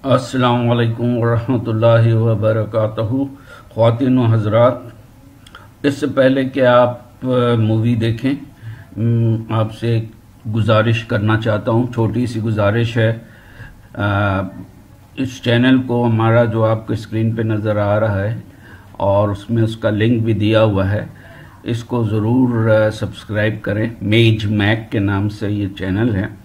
अस्सलामु अलैकुम वरहमतुल्लाहि वबरकातुहू। ख्वातीन व हज़रात, इससे पहले कि आप मूवी देखें, आपसे गुजारिश करना चाहता हूँ, छोटी सी गुजारिश है। इस चैनल को हमारा जो आपके स्क्रीन पे नज़र आ रहा है और उसमें उसका लिंक भी दिया हुआ है, इसको ज़रूर सब्सक्राइब करें। मेज मैक के नाम से ये चैनल है।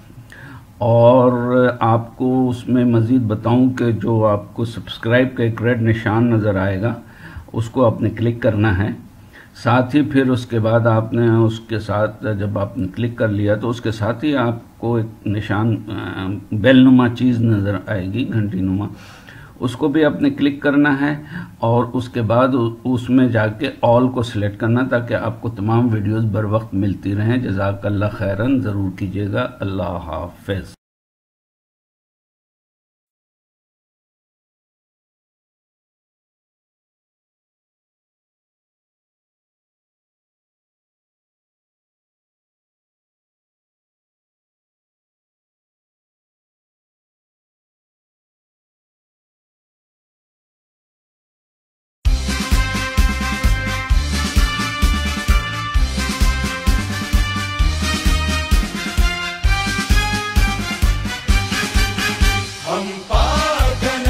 और आपको उसमें मज़ीद बताऊं कि जो आपको सब्सक्राइब का एक रेड निशान नज़र आएगा, उसको आपने क्लिक करना है। साथ ही फिर उसके बाद आपने उसके साथ जब आपने क्लिक कर लिया तो उसके साथ ही आपको एक निशान बेल नुमा चीज़ नज़र आएगी, घंटी नुमा, उसको भी आपने क्लिक करना है। और उसके बाद उसमें जाके ऑल को सिलेक्ट करना, ताकि आपको तमाम वीडियोस बर वक्त मिलती रहें। जज़ाकल्लाह खैरन, ज़रूर कीजिएगा। अल्लाह हाफ़िज़। हम पागल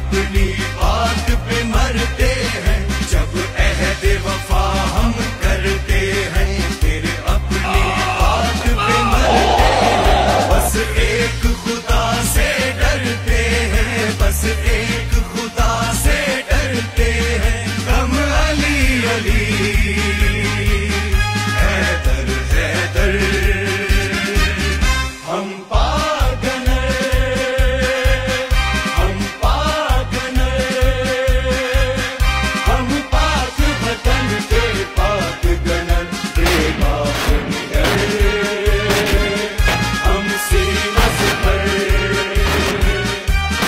अपनी बात पे मरते हैं, जब अहद वफा हम करते हैं, तेरे अपनी बात पे मरते हैं। बस एक खुदा से डरते हैं, बस एक खुदा से डरते हैं। हम अली अली हैदर हैदर, हम पागल हम पागल, हम पाक वतन के पाक गनर के बाप निगर, हम सीना से पर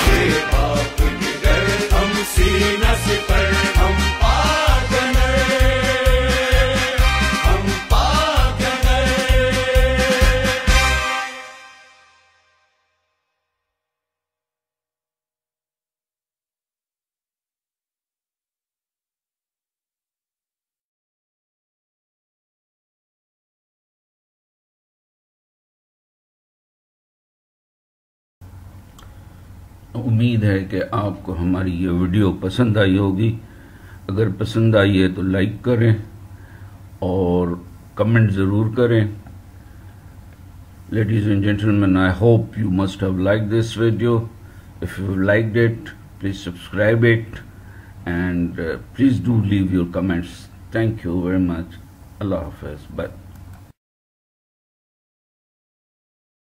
के बाप निगर, हम सीना से पर, हम पागल हम पागल। उम्मीद है कि आपको हमारी ये वीडियो पसंद आई होगी। अगर पसंद आई है तो लाइक करें और कमेंट ज़रूर करें। Ladies and gentlemen, I hope you must have liked this video. If you liked it, please subscribe it and please do leave your comments. Thank you very much. Allah Hafiz. Bye.